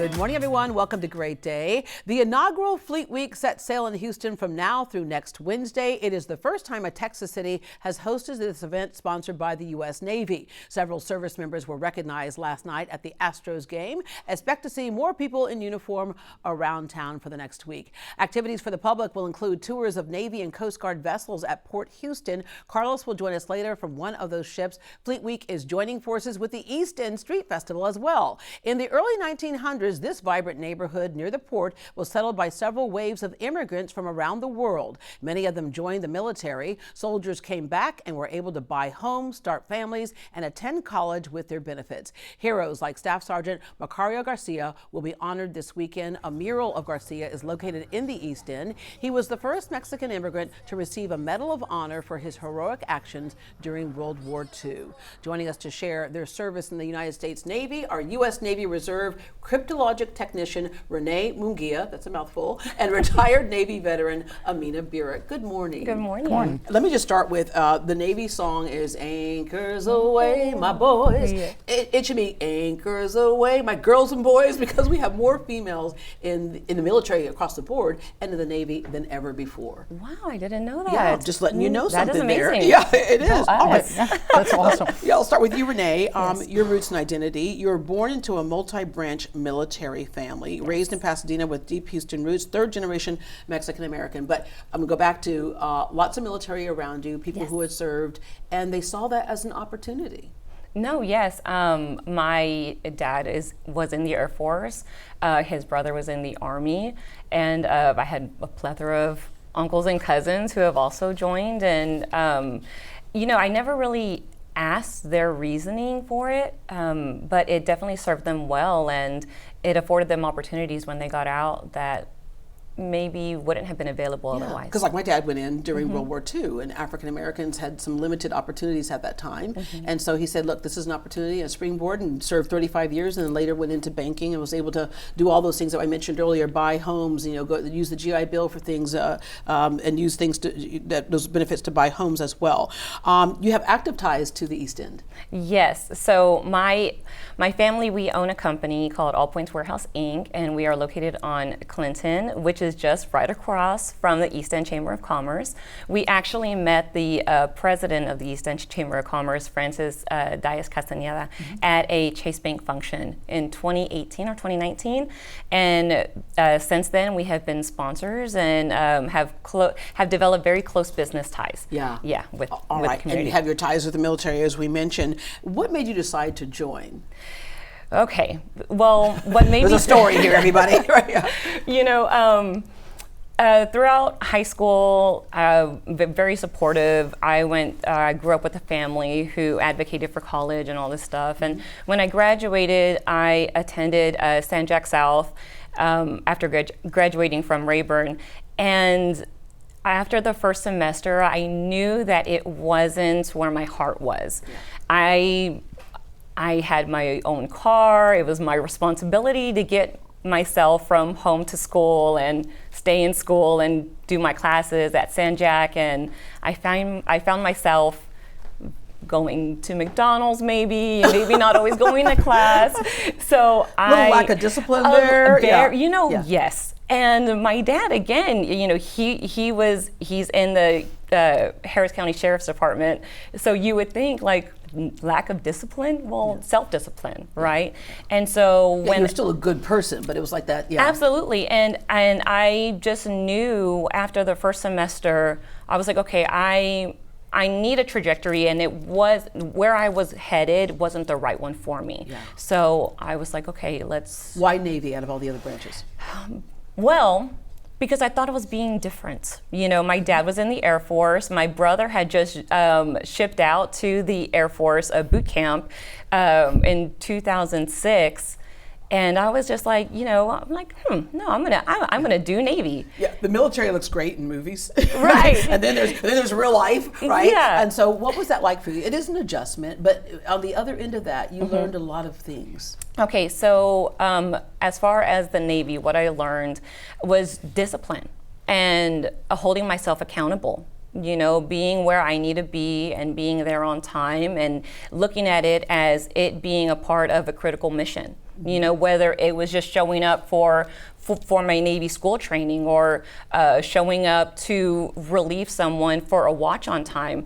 Good morning, everyone. Welcome to Great Day. The inaugural Fleet Week sets sail in Houston from now through next Wednesday. It is the first time a Texas city has hosted this event sponsored by the U.S. Navy. Several service members were recognized last night at the Astros game. Expect to see more people in uniform around town for the next week. Activities for the public will include tours of Navy and Coast Guard vessels at Port Houston. Carlos will join us later from one of those ships. Fleet Week is joining forces with the East End Street Festival as well. In the early 1900s, this vibrant neighborhood near the port was settled by several waves of immigrants from around the world. Many of them joined the military. Soldiers came back and were able to buy homes, start families, and attend college with their benefits. Heroes like Staff Sergeant Macario Garcia will be honored this weekend. A mural of Garcia is located in the East End. He was the first Mexican immigrant to receive a Medal of Honor for his heroic actions during World War II. Joining us to share their service in the United States Navy are U.S. Navy Reserve cryptologic technician Renee Munguia, that's a mouthful, and retired Navy veteran Amina Burek. Good morning. Good morning. Good morning. Let me just start with the Navy song is Anchors Away, my boys. Yeah. It should be Anchors Away, my girls and boys, because we have more females in the military across the board and in the Navy than ever before. Wow, I didn't know that. Yeah, just letting you know that something is amazing. there. Yeah, it is. All right. That's awesome. Yeah, I'll start with you, Renee. Yes. Your roots and identity. You were born into a multi-branch military family, raised in Pasadena with deep Houston roots, third generation Mexican American. But I'm gonna go back to lots of military around you, people who had served, and they saw that as an opportunity. No, yes. My dad was in the Air Force. His brother was in the Army, and I had a plethora of uncles and cousins who have also joined. And I never really asked their reasoning for it, but it definitely served them well, and it afforded them opportunities when they got out that maybe wouldn't have been available otherwise. Because like my dad went in during World War II, and African Americans had some limited opportunities at that time. And so he said, look, this is an opportunity, a springboard, and served 35 years, and then later went into banking and was able to do all those things that I mentioned earlier, buy homes, go use the GI Bill for things, and use things those benefits to buy homes as well. You have active ties to the East End. Yes. So my family, we own a company called All Points Warehouse Inc., and we are located on Clinton, which is just right across from the East End Chamber of Commerce. We actually met the president of the East End Chamber of Commerce, Francis Diaz Castañeda, at a Chase Bank function in 2018 or 2019. And since then, we have been sponsors and have developed very close business ties. Yeah. Yeah, with All the right. community. And you have your ties with the military, as we mentioned. What made you decide to join? Okay, well, what made There's me a story here, everybody. Right, yeah. Throughout high school, very supportive. I grew up with a family who advocated for college and all this stuff. And when I graduated, I attended San Jack South after graduating from Rayburn. And after the first semester, I knew that it wasn't where my heart was. Yeah. I had my own car. It was my responsibility to get myself from home to school and stay in school and do my classes at San Jack. And I found myself going to McDonald's maybe, and maybe not always going to class. So a little lack of discipline there. Yes. And my dad, again, he's in the Harris County Sheriff's Department. So you would think lack of discipline, self-discipline, right? And so when you're still a good person, but it was like that, yeah. Absolutely, and I just knew after the first semester, I was like, okay, I need a trajectory, and it was where I was headed wasn't the right one for me. Yeah. So I was like, okay, let's. Why Navy out of all the other branches? Well, because I thought it was being different. My dad was in the Air Force. My brother had just shipped out to the Air Force boot camp in 2006. And I was just like, I'm like, no, I'm gonna do Navy. Yeah, the military looks great in movies, right? And then there's real life, right? Yeah. And so, what was that like for you? It is an adjustment, but on the other end of that, you learned a lot of things. Okay, so as far as the Navy, what I learned was discipline and holding myself accountable. Being where I need to be and being there on time and looking at it as it being a part of a critical mission. You know, whether it was just showing up for my Navy school training, or showing up to relieve someone for a watch on time,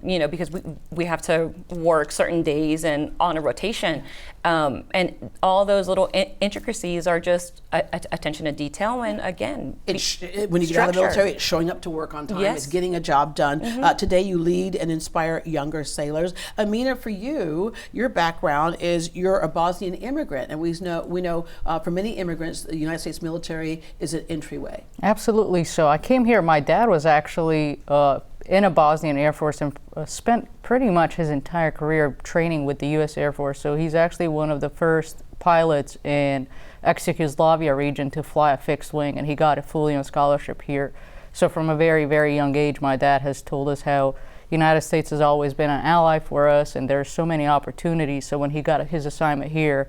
you know, because we have to work certain days and on a rotation. And all those little intricacies are just attention to detail. And again, when you get out of the military, it's showing up to work on time. Yes. It's getting a job done. Today you lead and inspire younger sailors. Amina, for you, your background is you're a Bosnian immigrant, and we know for many immigrants, the United States military is an entryway. Absolutely. So I came here. My dad was actually in a Bosnian Air Force and spent pretty much his entire career training with the U.S. Air Force. So he's actually one of the first pilots in ex-Yugoslavia region to fly a fixed wing, and he got it fully on scholarship here. So from a very, very young age, my dad has told us how the United States has always been an ally for us, and there's so many opportunities. So when he got his assignment here,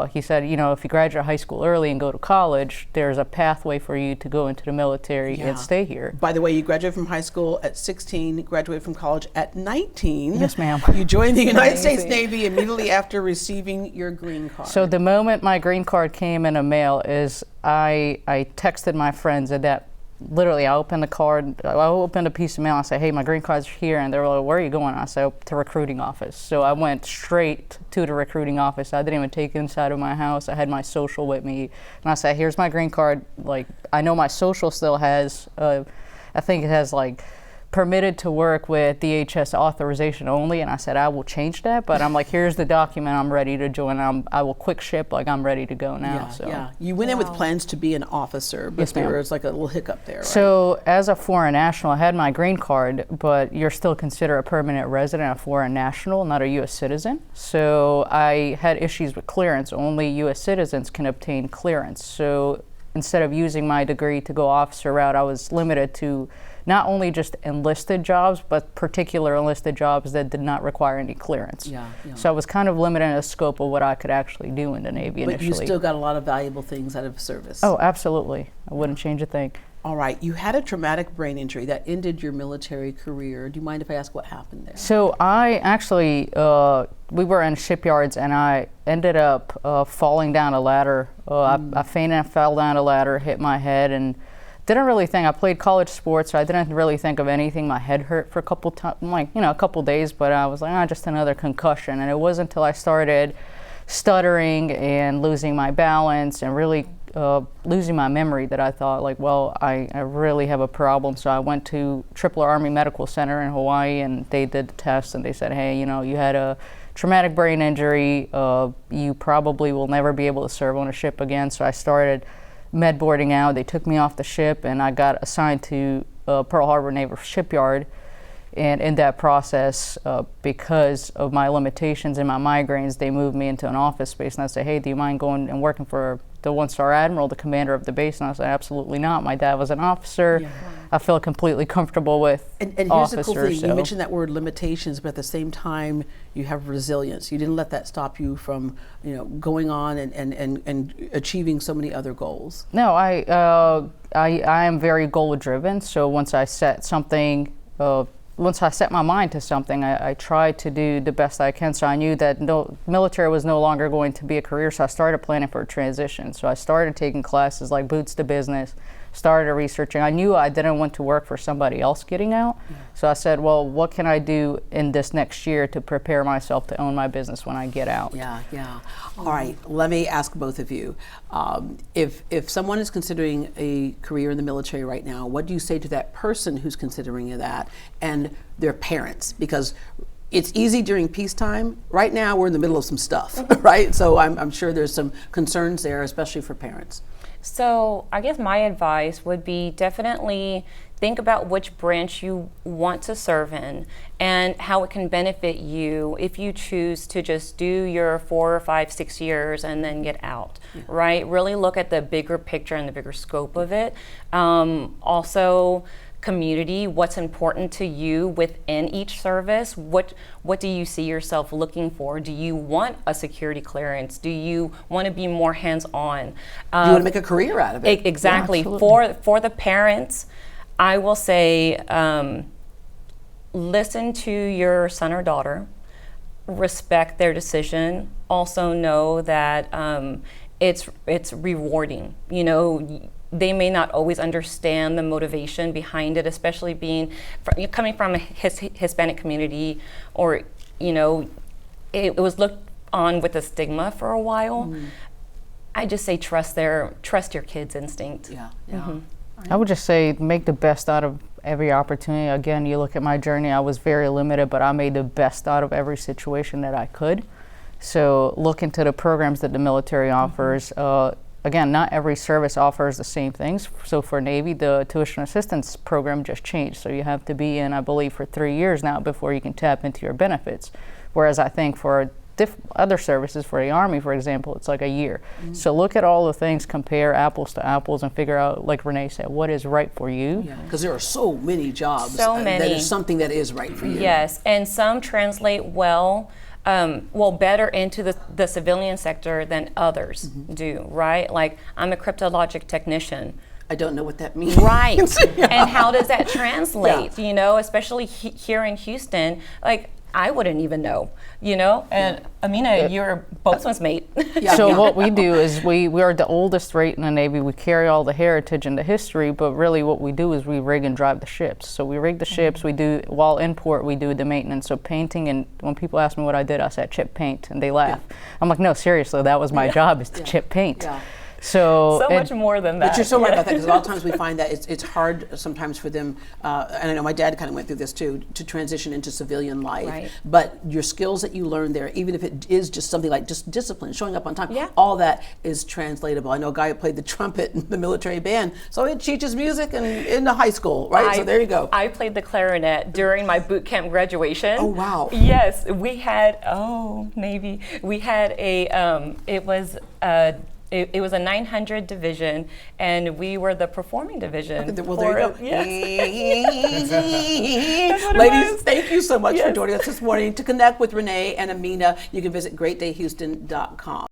he said, you know, if you graduate high school early and go to college, there's a pathway for you to go into the military and stay here. By the way, you graduated from high school at 16, graduated from college at 19. Yes, ma'am. You joined the United States Navy immediately after receiving your green card. So the moment my green card came in the mail is I texted my friends at that. Literally, I opened the card, I opened a piece of mail, I said, hey, my green card's here, and they were like, where are you going? I said, to recruiting office. So I went straight to the recruiting office. I didn't even take it inside of my house. I had my social with me, and I said, here's my green card. Like, I know my social still has, I think it has like, permitted to work with DHS authorization only, and I said I will change that, but I'm like, here's the document, I'm ready to join. I will quick ship, like I'm ready to go now. You went in with plans to be an officer, but there was like a little hiccup there, right? So as a foreign national, I had my green card, but you're still considered a permanent resident, a foreign national, not a U.S. citizen. So I had issues with clearance. Only U.S. citizens can obtain clearance. So instead of using my degree to go officer route, I was limited to not only just enlisted jobs, but particular enlisted jobs that did not require any clearance. So I was kind of limited in the scope of what I could actually do in the Navy initially. But you still got a lot of valuable things out of service. Oh, absolutely. I wouldn't change a thing. All right, you had a traumatic brain injury that ended your military career. Do you mind if I ask what happened there? So I actually, we were in shipyards, and I ended up falling down a ladder. I fainted and fell down a ladder, hit my head, and didn't really think. I played college sports, so I didn't really think of anything. My head hurt for a couple times, like, you know, a couple days, but I was like, just another concussion. And it wasn't until I started stuttering and losing my balance and really losing my memory that I thought, like, well, I really have a problem. So I went to Tripler Army Medical Center in Hawaii, and they did the test, and they said, hey, you know, you had a traumatic brain injury. You probably will never be able to serve on a ship again. So I started med boarding out. They took me off the ship, and I got assigned to Pearl Harbor Naval Shipyard. And in that process, because of my limitations and my migraines, they moved me into an office space, and I said, hey, do you mind going and working for the one-star admiral, the commander of the base? And I said, absolutely not. My dad was an officer. I feel completely comfortable with and here's the cool thing. You mentioned that word limitations, but at the same time, you have resilience. You didn't let that stop you from, you know, going on and achieving so many other goals. No, I am very goal-driven. So once I set something, once I set my mind to something, I tried to do the best I can. So I knew that military was no longer going to be a career, so I started planning for a transition. So I started taking classes like Boots to Business, started researching. I knew I didn't want to work for somebody else getting out. So I said, well, what can I do in this next year to prepare myself to own my business when I get out? All right, let me ask both of you. If someone is considering a career in the military right now, what do you say to that person who's considering that and their parents? Because it's easy during peacetime. Right now, we're in the middle of some stuff, right? So I'm sure there's some concerns there, especially for parents. So I guess my advice would be definitely think about which branch you want to serve in and how it can benefit you if you choose to just do your 4 or 5, 6 years and then get out, right? Really look at the bigger picture and the bigger scope of it. Also, community, what's important to you within each service. What do you see yourself looking for? Do you want a security clearance? Do you want to be more hands-on? Do you want to make a career out of it? Exactly. For the parents, I will say listen to your son or daughter. respect their decision. Also know that it's rewarding. You know, they may not always understand the motivation behind it, especially coming from a Hispanic community, or you know, it was looked on with a stigma for a while. I just say trust your kids' instinct. Yeah. I would just say make the best out of every opportunity. Again, you look at my journey, I was very limited, but I made the best out of every situation that I could. So look into the programs that the military offers. Again, not every service offers the same things. So for Navy, the tuition assistance program just changed. So you have to be in, I believe, for 3 years now before you can tap into your benefits. Whereas I think for other services, for the Army, for example, it's like a year. So look at all the things, compare apples to apples, and figure out, like Renee said, what is right for you. Yeah, because there are so many jobs. So many. That is something that is right for you. Yes, and some translate well better into the civilian sector than others do, right? Like, I'm a cryptologic technician. I don't know what that means. Right. And how does that translate? You know, especially here in Houston, like, I wouldn't even know, you know? And Amina, you're a boatswain's mate. So what we do is we are the oldest rate in the Navy. We carry all the heritage and the history, but really what we do is we rig and drive the ships. So we rig the ships, while in port, we do the maintenance. So painting, and when people ask me what I did, I said chip paint, and they laugh. I'm like, no, seriously, that was my job, is to chip paint. So much more than that. But you're so right about that, because a lot of times we find that it's hard sometimes for them, and I know my dad kind of went through this too, to transition into civilian life. Right. But your skills that you learn there, even if it is just something like just discipline, showing up on time, Yeah. all that is translatable. I know a guy who played the trumpet in the military band, so he teaches music in the high school, right? So there you go. I played the clarinet during my boot camp graduation. Oh, wow. Yes, we had, Navy. We had it was a 900 division, and we were the performing division. Well, there you go. Yes. Ladies, thank you so much for joining us this morning. To connect with Renee and Amina, you can visit greatdayhouston.com.